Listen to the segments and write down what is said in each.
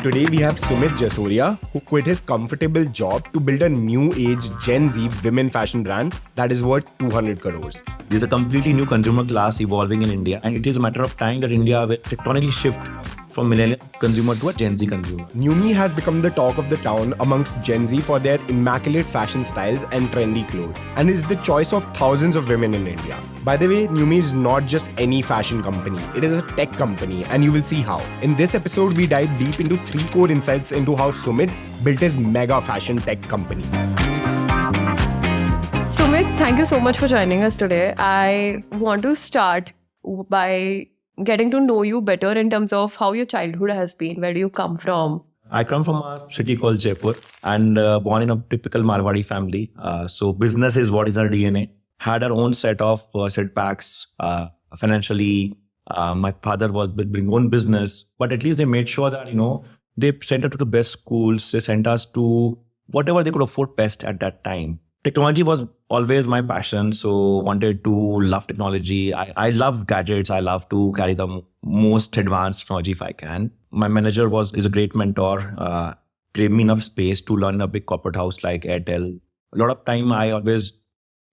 Today we have Sumit Jasoria, who quit his comfortable job to build a new age Gen Z women fashion brand that is worth 200 crores. There's a completely new consumer class evolving in India, and it is a matter of time that India will tectonically shift from millennial consumer to a Gen Z consumer. Newme has become the talk of the town amongst Gen Z for their immaculate fashion styles and trendy clothes, and is the choice of thousands of women in India. By the way, Newme is not just any fashion company, it is a tech company, and you will see how. In this episode, we dive deep into 3 core insights into how Sumit built his mega fashion tech company. Sumit, thank you so much for joining us today. I want to start by getting to know you better in terms of how your childhood has been. Where do you come from? I come from a city called Jaipur and born in a typical Marwadi family. So business is what is our DNA. Had our own set of setbacks financially. My father was building own business, but at least they made sure that, they sent us to the best schools. They sent us to whatever they could afford best at that time. Technology was always my passion, so wanted to love technology. I love gadgets. I love to carry the most advanced technology if I can. My manager is a great mentor, gave me enough space to learn in a big corporate house like Airtel. A lot of time I always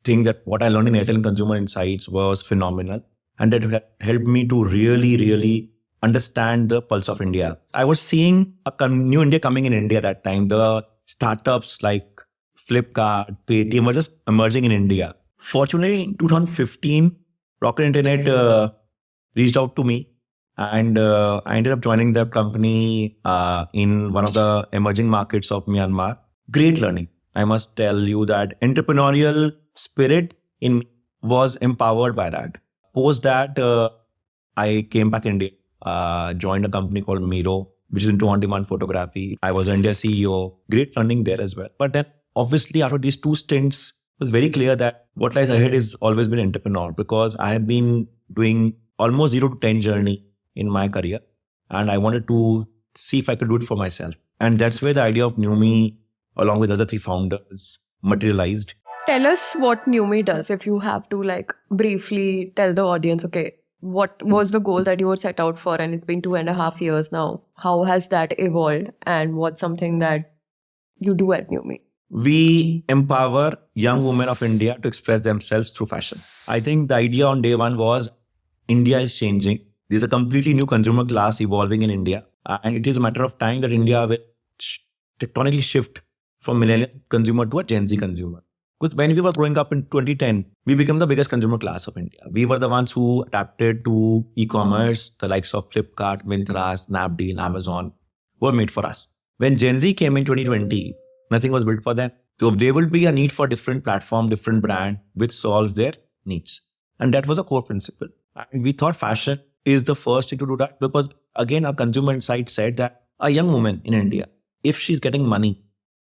think that what I learned in Airtel Consumer Insights was phenomenal, and that helped me to really, really understand the pulse of India. I was seeing a new India coming in India that time. The startups like Flipkart, Paytm were just emerging in India. Fortunately, in 2015, Rocket Internet reached out to me, and I ended up joining the company in one of the emerging markets of Myanmar. Great learning. I must tell you that entrepreneurial spirit in me was empowered by that. Post that, I came back to India, joined a company called Miro, which is into on-demand photography. I was India CEO. Great learning there as well. But then obviously, after these 2 stints, it was very clear that what lies ahead is always been entrepreneur, because I have been doing almost 0 to 10 journey in my career, and I wanted to see if I could do it for myself. And that's where the idea of Newme, along with other 3 founders, materialized. Tell us what Newme does, if you have to briefly tell the audience, okay, what was the goal that you were set out for, and it's been 2.5 years now. How has that evolved, and what's something that you do at Newme? We empower young women of India to express themselves through fashion. I think the idea on day one was India is changing. There's a completely new consumer class evolving in India. And it is a matter of time that India will tectonically shift from millennial consumer to a Gen Z consumer. Because when we were growing up in 2010, we became the biggest consumer class of India. We were the ones who adapted to e-commerce. The likes of Flipkart, Myntra, Snapdeal, Amazon were made for us. When Gen Z came in 2020, nothing was built for them. So there will be a need for different platform, different brand, which solves their needs. And that was a core principle. And we thought fashion is the first thing to do that, because again, our consumer insight said that a young woman in India, if she's getting money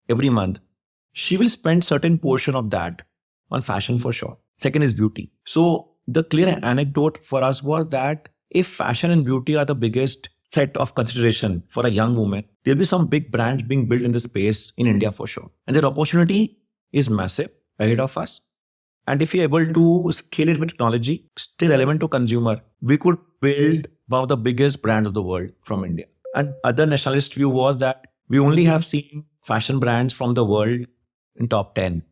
every month, she will spend certain portion of that on fashion for sure. Second is beauty. So the clear anecdote for us was that if fashion and beauty are the biggest set of consideration for a young woman, there'll be some big brands being built in this space in India for sure. And their opportunity is massive ahead of us. And if we're able to scale it with technology, still relevant to consumer, we could build one of the biggest brands of the world from India. And other nationalist view was that we only have seen fashion brands from the world in top 10.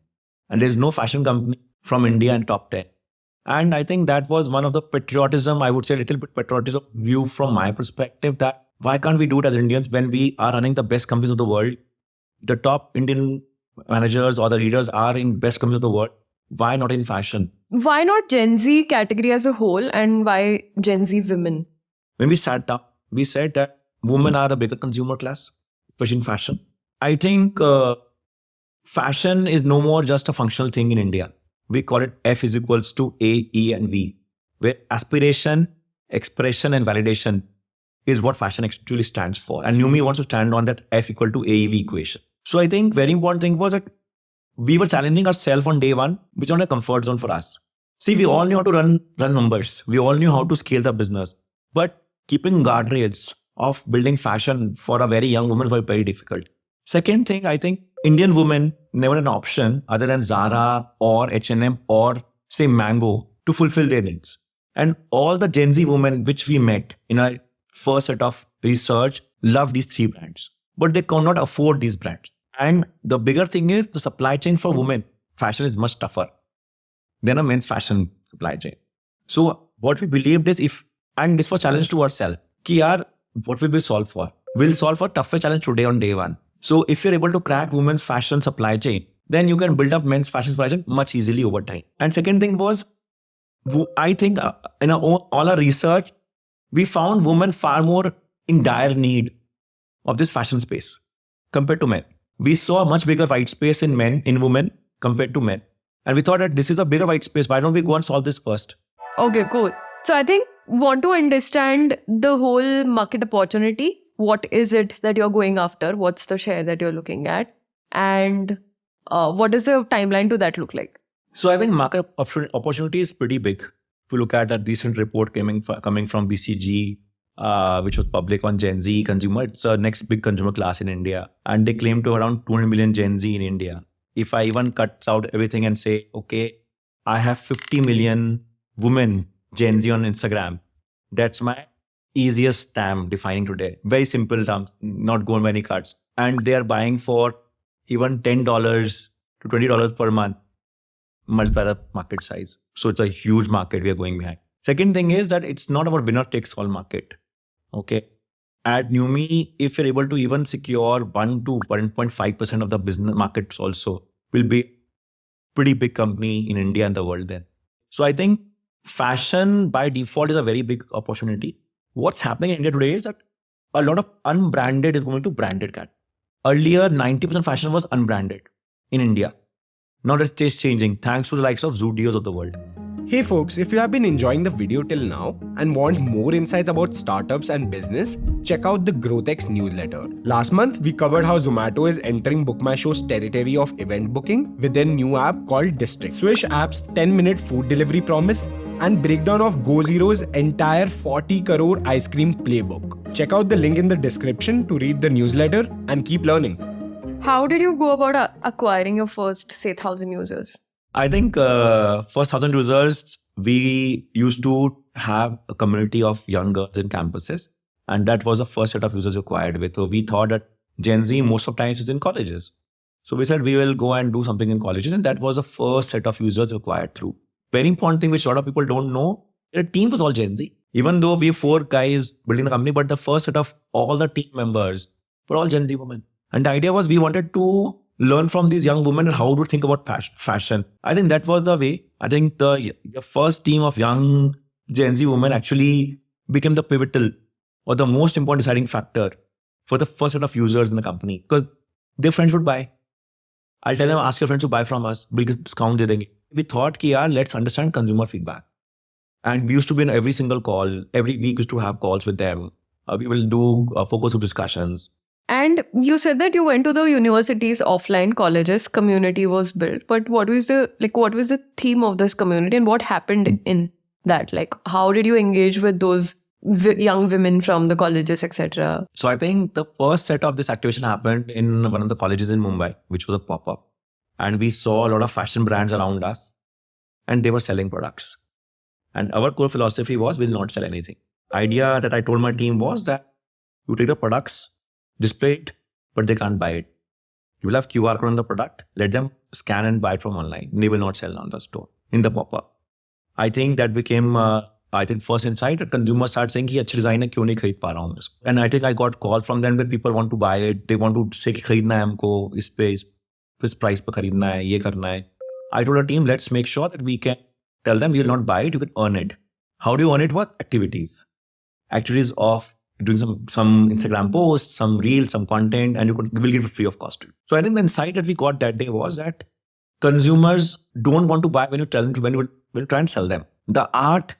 And there's no fashion company from India in top 10. And I think that was one of the patriotism, I would say a little bit patriotism view from my perspective, that why can't we do it as Indians when we are running the best companies of the world? The top Indian managers or the leaders are in best companies of the world. Why not in fashion? Why not Gen Z category as a whole, and why Gen Z women? When we sat down, we said that women are the bigger consumer class, especially in fashion. I think fashion is no more just a functional thing in India. We call it F is equals to A, E, and V, where aspiration, expression, and validation is what fashion actually stands for. And Newme wants to stand on that F equal to AEV equation. So I think very important thing was that we were challenging ourselves on day one, which was a comfort zone for us. See, we all knew how to run numbers. We all knew how to scale the business. But keeping guardrails of building fashion for a very young woman was very difficult. Second thing, I think Indian women never had an option other than Zara or H&M or say Mango to fulfill their needs. And all the Gen Z women which we met in our first set of research love these 3 brands, but they cannot afford these brands. And the bigger thing is the supply chain for women fashion is much tougher than a men's fashion supply chain. So what we believed is and this was challenge to ourselves, ki yaar, what will we solve for? We'll solve for tougher challenge today on day one. So if you're able to crack women's fashion supply chain, then you can build up men's fashion supply chain much easily over time. And second thing was, I think in all our research, we found women far more in dire need of this fashion space compared to men. We saw a much bigger white space in women compared to men. And we thought that this is a bigger white space. Why don't we go and solve this first? Okay, cool. So I think want to understand the whole market opportunity. What is it that you're going after? What's the share that you're looking at? And what does the timeline to that look like? So I think market opportunity is pretty big. If you look at that recent report coming from BCG, which was public on Gen Z consumer, it's the next big consumer class in India. And they claim to around 200 million Gen Z in India. If I even cut out everything and say, okay, I have 50 million women Gen Z on Instagram, that's my easiest TAM defining today. Very simple terms, not going by any cuts. And they are buying for even $10 to $20 per month, multiplied up market size. So it's a huge market we are going behind. Second thing is that it's not about winner takes all market. Okay. At Newme, if you're able to even secure 1 to 1.5% of the business markets also, will be pretty big company in India and the world then. So I think fashion by default is a very big opportunity. What's happening in India today is that a lot of unbranded is going to branded cat. Earlier, 90% fashion was unbranded in India. Now that's changing thanks to the likes of Zudios of the world. Hey folks, if you have been enjoying the video till now and want more insights about startups and business, check out the GrowthX newsletter. Last month, we covered how Zomato is entering BookMyShow's territory of event booking with their new app called District. Swish app's 10-minute food delivery promise and breakdown of GoZero's entire 40 crore ice cream playbook. Check out the link in the description to read the newsletter and keep learning. How did you go about acquiring your first, say, 1,000 users? I think first 1,000 users, we used to have a community of young girls in campuses. And that was the first set of users acquired with. So we thought that Gen Z most of the times is in colleges. So we said we will go and do something in colleges. And that was the first set of users acquired through. Very important thing which a lot of people don't know, the team was all Gen Z. Even though we 4 guys building the company, but the first set of all the team members were all Gen Z women. And the idea was we wanted to learn from these young women and how to think about fashion. I think that was the way. I think the first team of young Gen Z women actually became the pivotal or the most important deciding factor for the first set of users in the company. Because their friends would buy. I'll tell them, ask your friends to buy from us. We'll get discount. We thought, let's understand consumer feedback. And we used to be in every single call. Every week used to have calls with them. We will do focus group discussions. And you said that you went to the universities, offline colleges, community was built. But what was the theme of this community and what happened in that? Like, how did you engage with those young women from the colleges, etc.? So I think the first set of this activation happened in one of the colleges in Mumbai, which was a pop-up. And we saw a lot of fashion brands around us and they were selling products. And our core philosophy was, we'll not sell anything. Idea that I told my team was that you take the products, display it, but they can't buy it. You will have QR code on the product, let them scan and buy it from online. They will not sell on the store, in the pop-up. I think that became, first insight that consumers start saying, कि अच्छी design है, क्यों नहीं खरीद पा रहा हूँ इसको. And I think I got call from them when people want to buy it. They want to say कि खरीदना है हमको, इस price पे खरीदना है, ये करना है. I told our team, let's make sure that we can tell them, you will not buy it, you can earn it. How do you earn it? What? Activities of doing some Instagram posts, some reels, some content, and we'll give it free of cost. So I think the insight that we got that day was that consumers don't want to buy when you tell them to, when you try and sell them. The art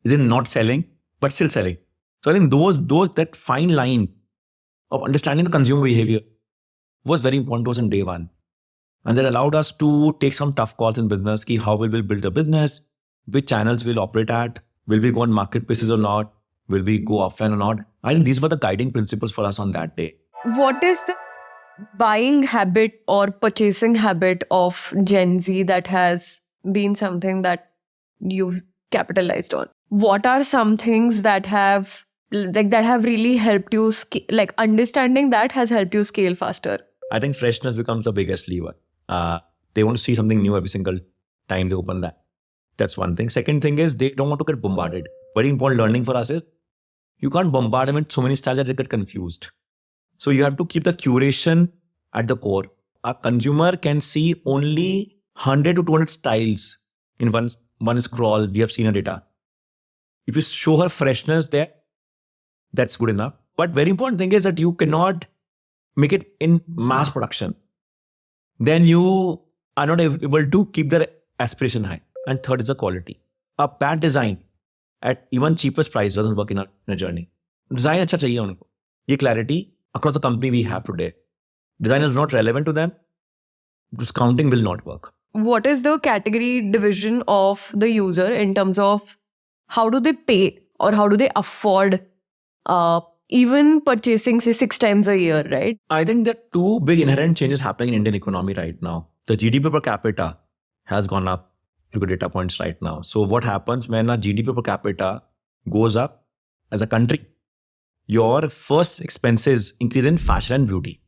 is in not selling, but still selling. So I think that fine line of understanding the consumer behavior was very important to us on day one. And that allowed us to take some tough calls in business. How will we build a business? Which channels we'll operate at? Will we go on marketplaces or not? Will we go offline or not? I think these were the guiding principles for us on that day. What is the buying habit or purchasing habit of Gen Z that has been something that you've capitalized on? What are some things that have like that have really helped you like understanding that has helped you scale faster? I think freshness becomes the biggest lever. They want to see something new every single time they open that. That's one thing. Second thing is they don't want to get bombarded. Very important learning for us is you can't bombard them with so many styles that they get confused. So you have to keep the curation at the core. A consumer can see only 100 to 200 styles in one scroll. We have seen a data. If you show her freshness there, that's good enough. But very important thing is that you cannot make it in mass production. Then you are not able to keep their aspiration high. And third is the quality. A bad design at even cheapest price doesn't work in a journey. Design अच्छा चाहिए उनको. ये clarity across the company we have today. Design is not relevant to them. Discounting will not work. What is the category division of the user in terms of how do they pay or how do they afford even purchasing, say, 6 times a year, right? I think there are two big inherent changes happening in Indian economy right now. The GDP per capita has gone up. Look at data points right now. So what happens when a GDP per capita goes up as a country? Your first expenses increase in fashion and beauty.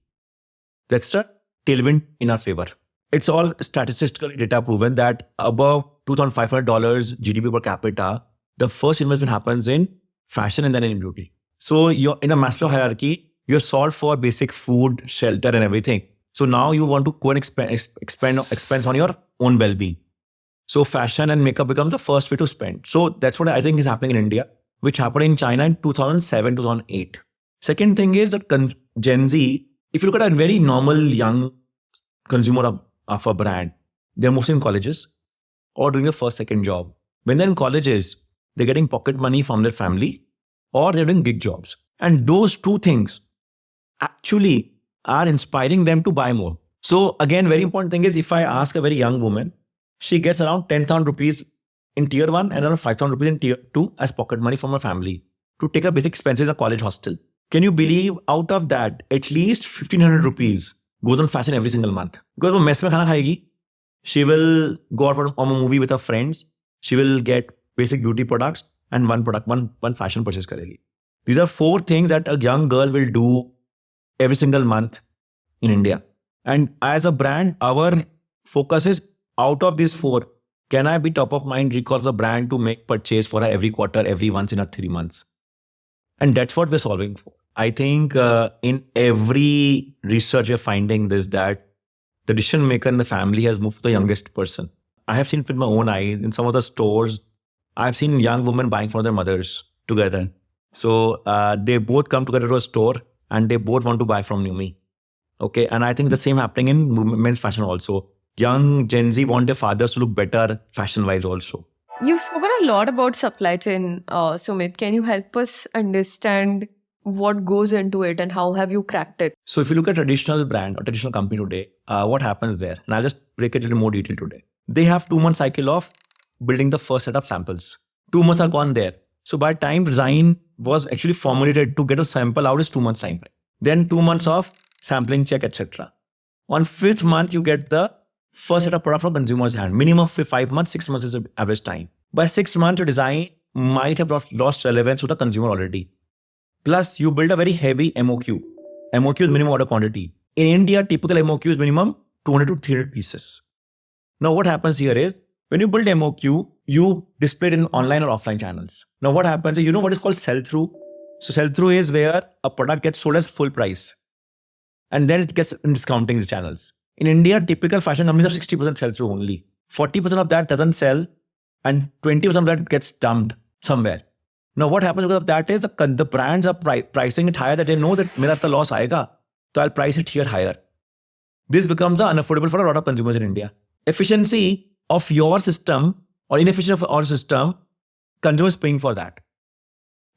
That's the tailwind in our favor. It's all statistically data proven that above $2,500 GDP per capita, the first investment happens in fashion and then in beauty. So you're in a Maslow hierarchy, you're solved for basic food, shelter and everything. So now you want to go and expense on your own well-being. So fashion and makeup becomes the first way to spend. So that's what I think is happening in India, which happened in China in 2007, 2008. Second thing is that Gen Z, if you look at a very normal young consumer of a brand, they're mostly in colleges or doing a first, second job. When they're in colleges, they're getting pocket money from their family or they're doing gig jobs. And those two things actually are inspiring them to buy more. So again, very important thing is if I ask a very young woman, she gets around 10,000 rupees in tier 1 and around 5,000 rupees in tier 2 as pocket money from her family to take her basic expenses at college hostel. Can you believe out of that, at least 1,500 rupees goes on fashion every single month? Because when mess mein khana khayegi, she will go out for a movie with her friends. She will get basic beauty products and one fashion purchase karegi. These are 4 things that a young girl will do every single month in India. And as a brand, our focus is out of these 4, can I be top of mind, recall the brand to make purchase for her every quarter, every once in a 3 months? And that's what we're solving for. I think in every research we're finding this, that the decision maker in the family has moved to the youngest person. I have seen it with my own eyes in some of the stores. I've seen young women buying for their mothers together. So they both come together to a store and they both want to buy from Newme. Okay. And I think the same happening in men's fashion also. Young Gen Z want their fathers to look better fashion-wise also. You've spoken a lot about supply chain, Sumit. Can you help us understand what goes into it and how have you cracked it? So if you look at traditional brand or traditional company today, what happens there? And I'll just break it into more detail today. They have 2-month cycle of building the first set of samples. 2 months are gone there. So by the time design was actually formulated to get a sample out is 2 months time. Then 2 months of sampling check, etc. On 5th month, you get the first set of product from consumer's hand. Minimum 5 months, 6 months is the average time. By 6 months, your design might have lost relevance to the consumer already. Plus, you build a very heavy MOQ. MOQ is minimum order quantity. In India, typical MOQ is minimum 200 to 300 pieces. Now, what happens here is, when you build MOQ, you display it in online or offline channels. Now, what happens is, you know what is called sell-through? So, sell-through is where a product gets sold as full price. And then it gets in discounting the channels. In India, typical fashion companies have 60% sell-through only. 40% of that doesn't sell and 20% of that gets dumped somewhere. Now, what happens because of that is the brands are pricing it higher that they know that mera loss aayega, so I'll price it here higher. This becomes unaffordable for a lot of consumers in India. Efficiency of your system or inefficiency of our system, consumers paying for that.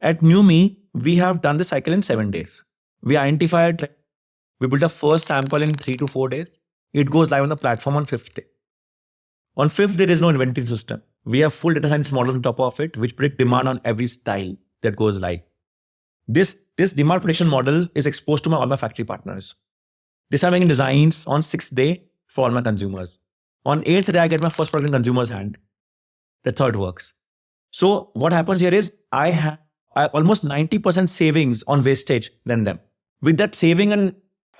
At Newme, we have done the cycle in 7 days. We identified, we built a first sample in 3 to 4 days. It goes live on the platform on 5th day. On 5th day, there is no inventory system. We have full data science model on top of it, which predict demand on every style that goes live. This demand prediction model is exposed to all my factory partners. This I'm making designs on 6th day for all my consumers. On 8th day, I get my first product in consumer's hand. That's how it works. So what happens here is I have almost 90% savings on wastage than them. With that saving and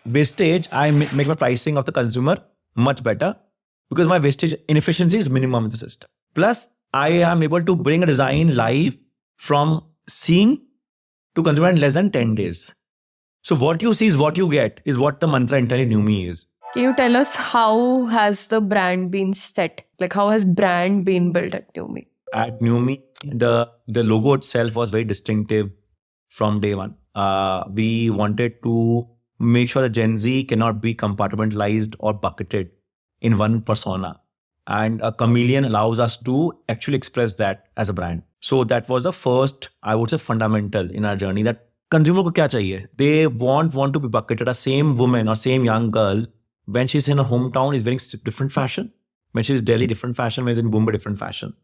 wastage, I make my pricing of the consumer much better because my wastage inefficiency is minimum in the system. Plus, I am able to bring a design live from seeing to consumer in less than 10 days. So what you see is what you get is what the mantra internally Newme is. Can you tell us how has the brand been set? Like how has brand been built at Newme? At Newme, the logo itself was very distinctive from day one. We wanted to make sure that Gen Z cannot be compartmentalized or bucketed in one persona. And a chameleon allows us to actually express that as a brand. So that was the first, I would say, fundamental in our journey, that consumer ko kya chahiye? They want to be bucketed. A same woman or same young girl, when she's in her hometown, is wearing different fashion. When she's in Delhi, different fashion. When she's in Mumbai, different fashion.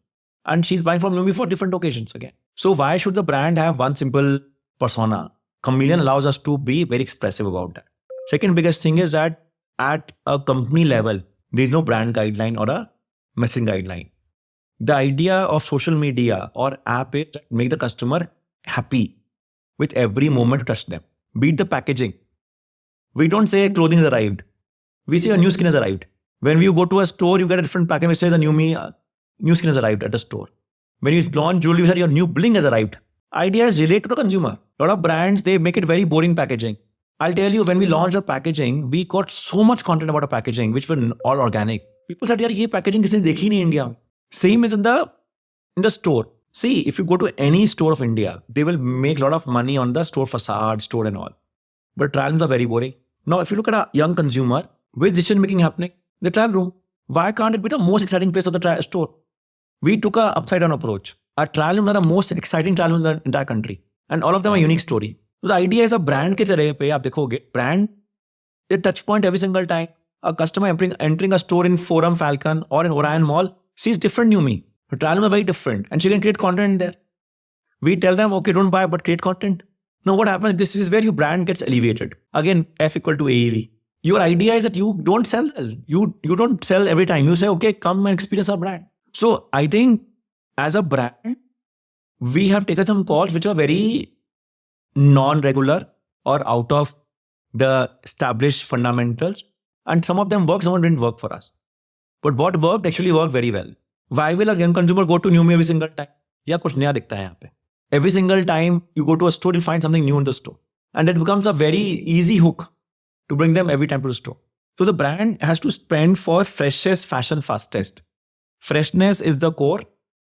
And she's buying from Newme for different occasions again. So why should the brand have one simple persona? Chameleon allows us to be very expressive about that. Second biggest thing is that at a company level, there is no brand guideline or a messaging guideline. The idea of social media or app is to make the customer happy with every moment to touch them. Beat the packaging. We don't say clothing has arrived. We say a new skin has arrived. When you go to a store, you get a different package which says a Newme new skin has arrived at the store. When you launch jewelry, you say your new bling has arrived. Ideas relate to the consumer. A lot of brands, they make it very boring packaging. I'll tell you, when we launched our packaging, we got so much content about our packaging, which were all organic. People said, "Yaar, ye packaging kisne dekhi nahi in India." Same is in the store. See, if you go to any store of India, they will make a lot of money on the store facade, store and all. But trial rooms are very boring. Now, if you look at a young consumer, with decision making happening? The trial room. Why can't it be the most exciting place of the store? We took a upside down approach. Our trial rooms are the most exciting trial rooms in the entire country. And all of them are unique story. So the idea is a brand ke tarah pe aap dekhoge. Brand, a touch point every single time. A customer entering a store in Forum Falcon or in Orion Mall sees different Newme. The trial rooms are very different. And she can create content there. We tell them, okay, don't buy, but create content. Now what happens? This is where your brand gets elevated. Again, F equal to AEV. Your idea is that you don't sell. You don't sell every time. You say, okay, come and experience our brand. So I think as a brand, we have taken some calls which are very non-regular or out of the established fundamentals. And some of them work, some of them didn't work for us. But what worked actually worked very well. Why will a young consumer go to Newme every single time? या कुछ नया दिखता है यहाँ पे. Every single time you go to a store, you'll find something new in the store. And it becomes a very easy hook to bring them every time to the store. So the brand has to spend for freshest, fashion fastest. Freshness is the core,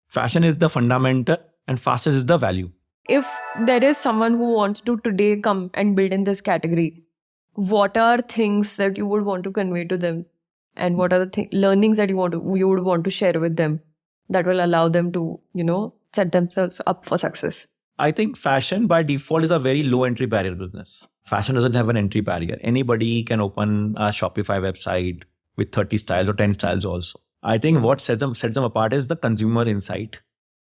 fashion is the fundamental, and fastest is the value. If there is someone who wants to today come and build in this category, what are things that you would want to convey to them? And what are the learnings that you would want to share with them that will allow them to, set themselves up for success? I think fashion by default is a very low entry barrier business. Fashion doesn't have an entry barrier. Anybody can open a Shopify website with 30 styles or 10 styles also. I think what sets them apart is the consumer insight.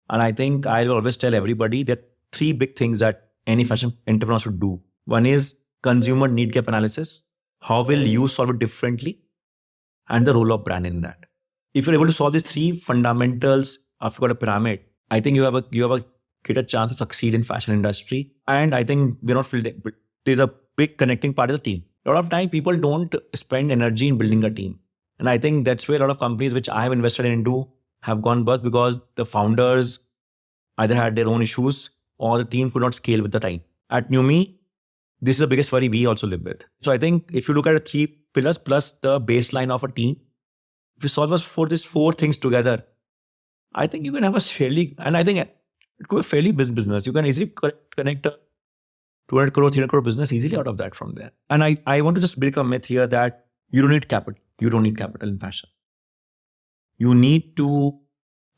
And I think I'll always tell everybody that 3 big things that any fashion entrepreneur should do. One is consumer need gap analysis. How will you solve it differently? And the role of brand in that. If you're able to solve these 3 fundamentals after got a pyramid, I think you have a greater chance to succeed in fashion industry. And I think we're not feeling, there's a big connecting part of the team. A lot of time people don't spend energy in building a team. And I think that's where a lot of companies which I have invested into have gone bust because the founders either had their own issues or the team could not scale with the time. At Newme, this is the biggest worry we also live with. So I think if you look at the 3 pillars plus the baseline of a team, if you solve us for these 4 things together, I think you can have a fairly, and I think it could be a fairly big business. You can easily connect a 200 crore, 300 crore business easily out of that from there. And I want to just break a myth here that you don't need capital. You don't need capital in fashion. You need to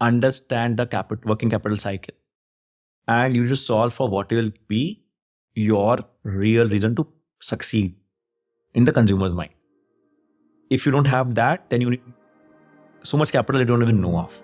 understand the working capital cycle. And you just solve for what will be your real reason to succeed in the consumer's mind. If you don't have that, then you need so much capital you don't even know of.